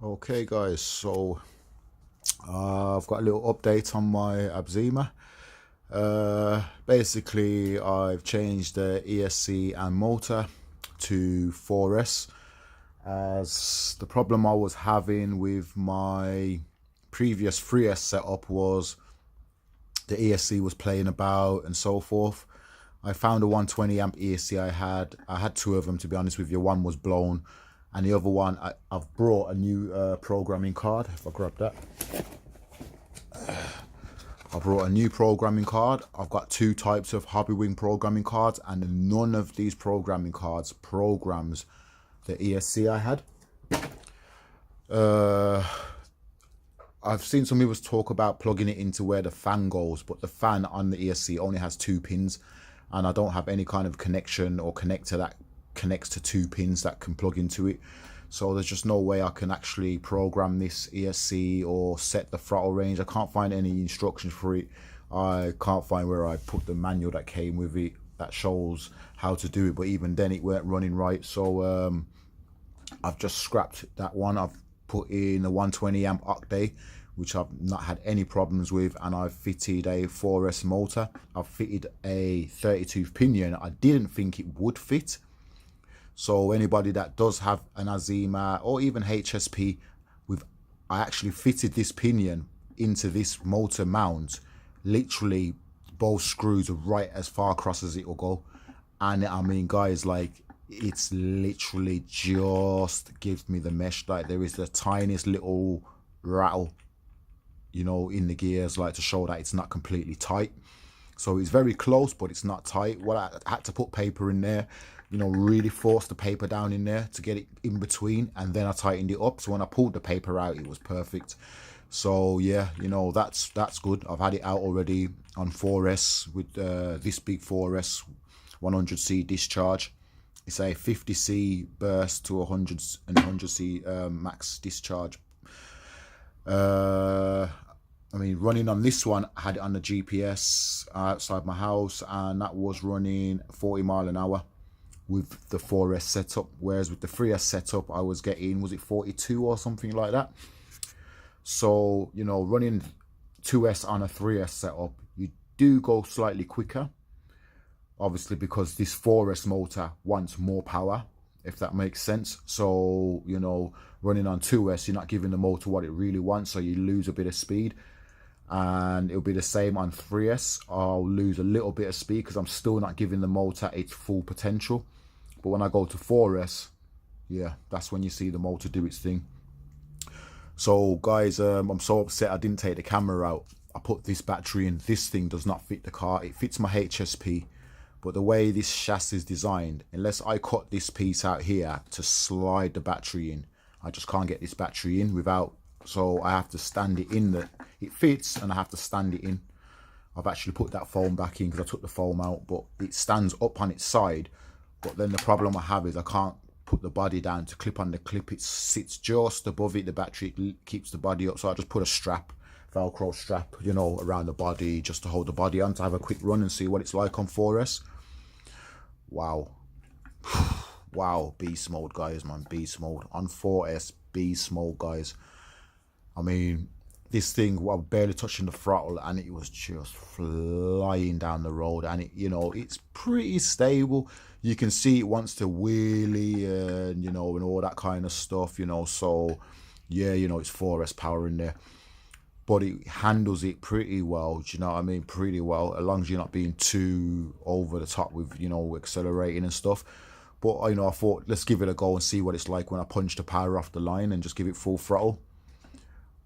Okay guys, so I've got a little update on my Absima. Basically I've changed the ESC and motor to 4S, as the problem I was having with my previous 3S setup was the ESC was playing about and so forth. I found a 120 amp ESC I had two of them, to be honest with you. One was blown and the other one I've brought a new programming card. If I grab that, I brought a new programming card. I've got two types of Hobbywing programming cards, and none of these programming cards programs the ESC I had. I've seen some people talk about plugging it into where the fan goes, but the fan on the ESC only has two pins, and I don't have any kind of connection or connector that connects to two pins that can plug into it. So there's just no way I can actually program this ESC or set the throttle range. I can't find any instructions for it. I can't find where I put the manual that came with it that shows how to do it, but even then it weren't running right. So I've just scrapped that one. I've put in a 120 amp Octave, which I've not had any problems with, and I've fitted a 4S motor. I've fitted a 32 pinion. I didn't think it would fit. So anybody that does have an Absima or even HSP, I actually fitted this pinion into this motor mount, literally both screws right as far across as it will go. And I mean, guys, like, it's literally just gives me the mesh. Like, there is the tiniest little rattle, you know, in the gears, like to show that it's not completely tight. So it's very close, but it's not tight. Well, I had to put paper in there, you know, really force the paper down in there to get it in between, and then I tightened it up. So when I pulled the paper out, it was perfect. So yeah, you know, that's good. I've had it out already on 4S with this big 4S 100C discharge. It's a 50C burst to 100C max discharge. I mean, running on this one, I had it on the GPS outside my house, and that was running 40 mile an hour with the 4S setup. Whereas with the 3S setup, I was getting, was it 42 or something like that? So, you know, running 2S on a 3S setup, you do go slightly quicker. Obviously, because this 4S motor wants more power, if that makes sense. So, you know, running on 2S, you're not giving the motor what it really wants, so you lose a bit of speed. And it'll be the same on 3S. I'll lose a little bit of speed because I'm still not giving the motor its full potential. But when I go to 4S, yeah, that's when you see the motor do its thing. So guys, I'm so upset I didn't take the camera out. I put this battery in. This thing does not fit the car. It fits my HSP, but the way this chassis is designed, unless I cut this piece out here to slide the battery in, I just can't get this battery in without, so I have to stand it in. It fits and I have to stand it in. I've actually put that foam back in because I took the foam out, but it stands up on its side. But then the problem I have is I can't put the body down to clip on the clip. It sits just above it, the battery keeps the body up, so I just put a strap, Velcro strap, you know, around the body just to hold the body on, to have a quick run and see what it's like on 4S. Wow. Wow, beast mode, guys, man. Beast mode on 4S. Beast mode, guys. I mean, this thing, I was barely touching the throttle and it was just flying down the road. And it, you know, it's pretty stable. You can see it wants to wheelie and, you know, and all that kind of stuff, you know. So yeah, you know, it's 4S power in there, but it handles it pretty well. Do you know what I mean? Pretty well, as long as you're not being too over the top with, you know, accelerating and stuff. But, you know, I thought, let's give it a go and see what it's like when I punch the power off the line and just give it full throttle.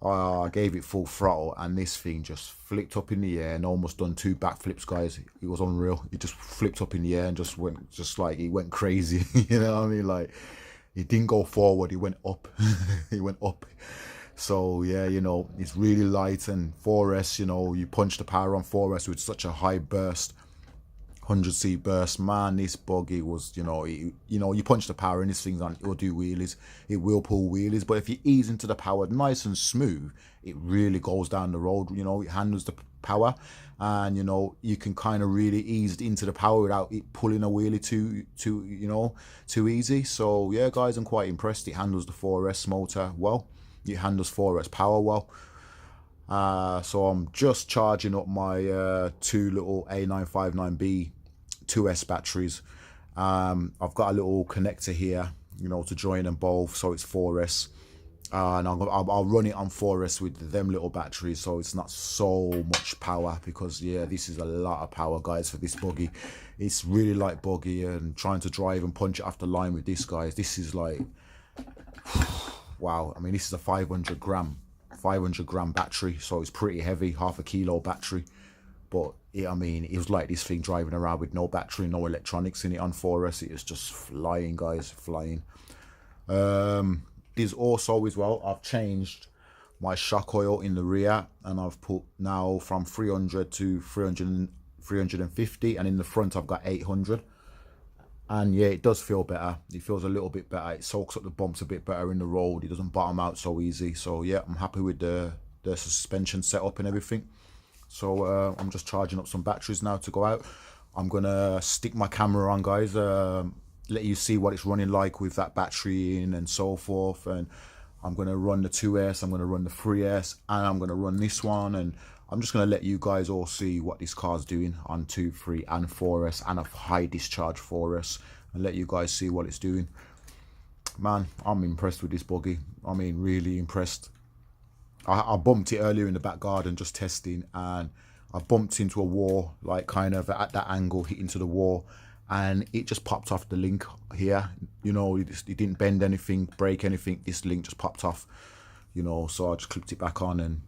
I gave it full throttle and this thing just flipped up in the air and almost done 2 backflips, guys. It was unreal. It just flipped up in the air and just went, just like, it went crazy. You know what I mean? Like, it didn't go forward, it went up. It went up. So yeah, you know, it's really light. And 4S, you know, you punch the power on 4S with such a high burst, 100c burst, man. This buggy was, you punch the power in this thing on, it will do wheelies, it will pull wheelies. But if you ease into the power nice and smooth, it really goes down the road. It handles the power, and you can kind of really ease into the power without it pulling a wheelie too easy. So yeah, guys, I'm quite impressed. It handles the 4S motor well, it handles 4S power well. So I'm just charging up my two little A959B 2S batteries. I've got a little connector here, to join them both, so it's 4S. And I'll run it on 4S with them little batteries, so it's not so much power, because yeah, this is a lot of power, guys, for this buggy. It's really like buggy, and trying to drive and punch it off the line with this, guys, this is like wow. I mean, this is a 500 gram battery, so it's pretty heavy, half a kilo battery. But it was like this thing driving around with no battery, no electronics in it on 4S. It is just flying, guys, flying. There's also as well, I've changed my shock oil in the rear, and I've put now from 300 to 350, and in the front I've got 800. And yeah, it does feel better. It feels a little bit better. It soaks up the bumps a bit better in the road. It doesn't bottom out so easy. So yeah, I'm happy with the suspension setup and everything. So I'm just charging up some batteries now to go out. I'm gonna stick my camera on, guys, let you see what it's running like with that battery in and so forth. And I'm gonna run the 2S, I'm gonna run the 3S, and I'm gonna run this one, and I'm just gonna let you guys all see what this car's doing on 2, 3 and 4S, and a high discharge 4S, and let you guys see what it's doing. Man, I'm impressed with this buggy. I mean, really impressed. I bumped it earlier in the back garden just testing, and I bumped into a wall, like kind of at that angle, hit into the wall, and it just popped off the link here. It didn't bend anything, break anything. This link just popped off, so I just clipped it back on. And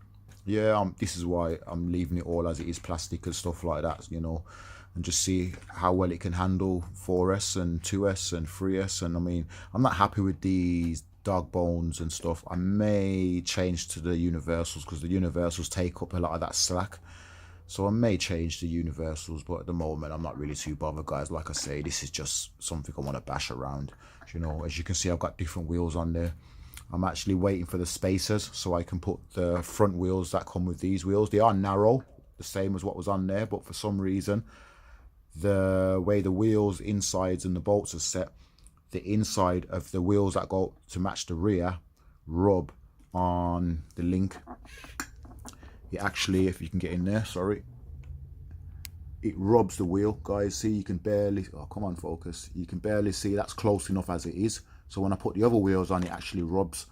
yeah, this is why I'm leaving it all as it is, plastic and stuff like that, and just see how well it can handle 4S and 2S and 3S. And I mean, I'm not happy with these dog bones and stuff. I may change to the universals, because the universals take up a lot of that slack. So I may change the universals, but at the moment I'm not really too bothered, guys. Like I say, this is just something I want to bash around. As you can see, I've got different wheels on there. I'm actually waiting for the spacers so I can put the front wheels that come with these wheels. They are narrow, the same as what was on there, but for some reason, the way the wheels insides and the bolts are set, the inside of the wheels that go to match the rear rub on the link. It actually, if you can get in there, sorry, it rubs the wheel, guys. See, you can barely, oh come on, focus, you can barely see. That's close enough as it is. So when I put the other wheels on, it actually rubs.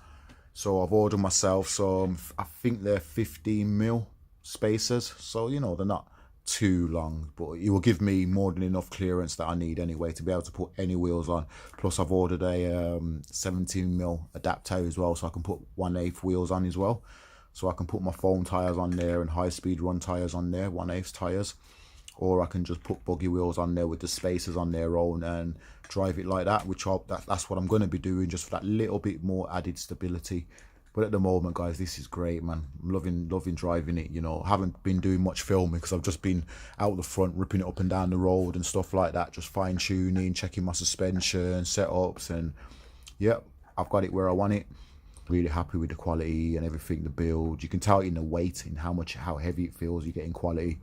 So I've ordered myself some, I think they're 15mm spacers, so they're not too long, but it will give me more than enough clearance that I need anyway to be able to put any wheels on. Plus I've ordered a 17mm adapter as well, so I can put 1/8 wheels on as well. So I can put my foam tires on there and high speed run tires on there, 1/8 tires, or I can just put buggy wheels on there with the spacers on their own and drive it like that, which that's what I'm going to be doing, just for that little bit more added stability. But at the moment, guys, this is great, man. I'm loving driving it. I haven't been doing much filming because I've just been out the front, ripping it up and down the road and stuff like that, just fine tuning, checking my suspension setups, and yep, I've got it where I want it. Really happy with the quality and everything, the build. You can tell in the weight, in how heavy it feels. You're getting quality,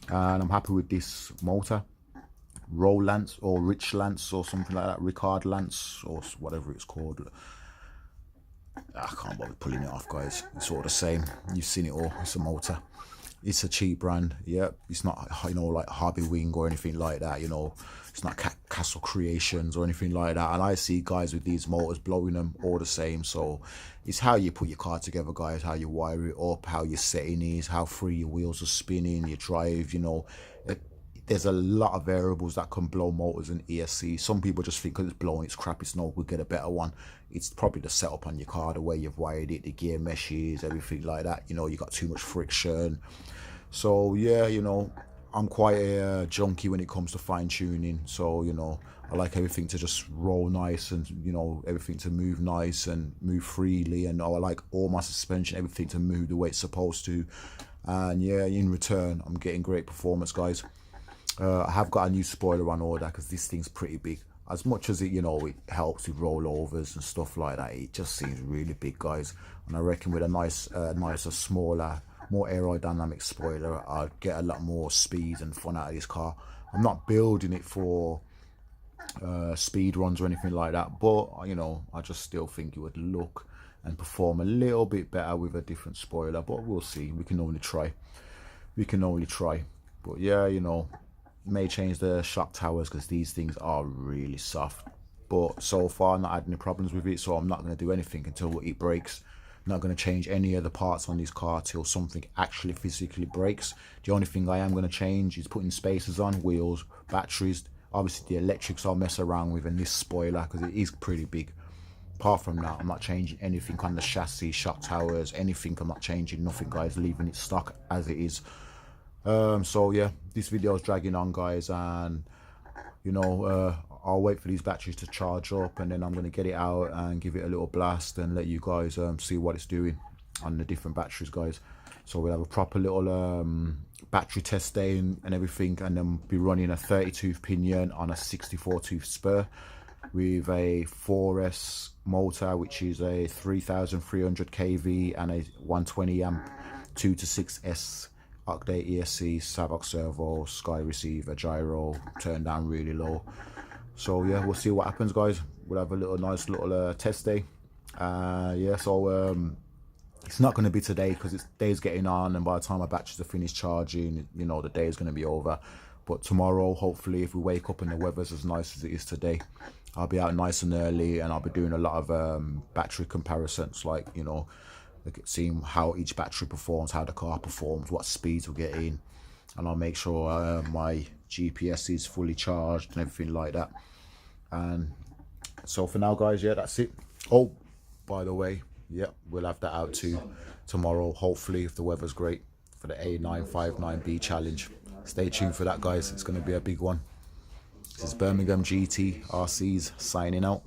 and I'm happy with this motor. Roll Lance or Rich Lance or something like that, Ricard Lance or whatever it's called. I can't bother pulling it off, guys. It's all the same. You've seen it all. It's a motor. It's a cheap brand. Yeah, it's not like Hobby Wing or anything like that. It's not Castle Creations or anything like that. And I see guys with these motors blowing them all the same. So it's how you put your car together, guys. How you wire it up, how your setting is, how free your wheels are spinning, your drive. There's a lot of variables that can blow motors in ESC. Some people just think because it's blowing, it's crap, it's no good, get a better one. It's probably the setup on your car, the way you've wired it, the gear meshes, everything like that. You got too much friction. So yeah, I'm quite a junkie when it comes to fine tuning. So I like everything to just roll nice, and everything to move nice and move freely, and I like all my suspension, everything to move the way it's supposed to. And yeah, in return, I'm getting great performance, guys. I have got a new spoiler on order because this thing's pretty big. As much as it, you know, it helps with rollovers and stuff like that, it just seems really big, guys. And I reckon with a nicer, smaller, more aerodynamic spoiler, I'd get a lot more speed and fun out of this car. I'm not building it for speed runs or anything like that, but you know, I just still think it would look and perform a little bit better with a different spoiler. But we'll see. We can only try. But yeah, you know, may change the shock towers because these things are really soft, but so far I'm not had any problems with it, so I'm not going to do anything until it breaks. I'm not going to change any of the parts on this car till something actually physically breaks. The only thing I am going to change is putting spacers on, wheels, batteries. Obviously the electrics I'll mess around with, and this spoiler because it is pretty big. Apart from that, I'm not changing anything on the chassis, shock towers, anything. I'm not changing nothing, guys, leaving it stock as it is. So yeah, this video is dragging on, guys, and you know, I'll wait for these batteries to charge up, and then I'm going to get it out and give it a little blast and let you guys see what it's doing on the different batteries, guys. So we'll have a proper little battery test day and everything, and then be running a 30-tooth pinion on a 64-tooth spur with a 4S motor, which is a 3300 kV and a 120 amp 2 to 6S octave ESC, Savox servo, sky receiver, gyro, turn down really low. So yeah, we'll see what happens, guys. We'll have a nice little test day. Yeah, so it's not going to be today because it's day's getting on, and by the time my batteries are finished charging, you know, the day is going to be over. But tomorrow, hopefully, if we wake up and the weather's as nice as it is today, I'll be out nice and early, and I'll be doing a lot of battery comparisons, like, you know, seeing how each battery performs, how the car performs, what speeds we're getting, and I'll make sure my GPS is fully charged and everything like that. And so for now, guys, yeah, that's it. Oh, by the way, yeah, we'll have that out too tomorrow, hopefully, if the weather's great, for the A959B challenge. Stay tuned for that, guys. It's going to be a big one. This is Birmingham GT RCs signing out.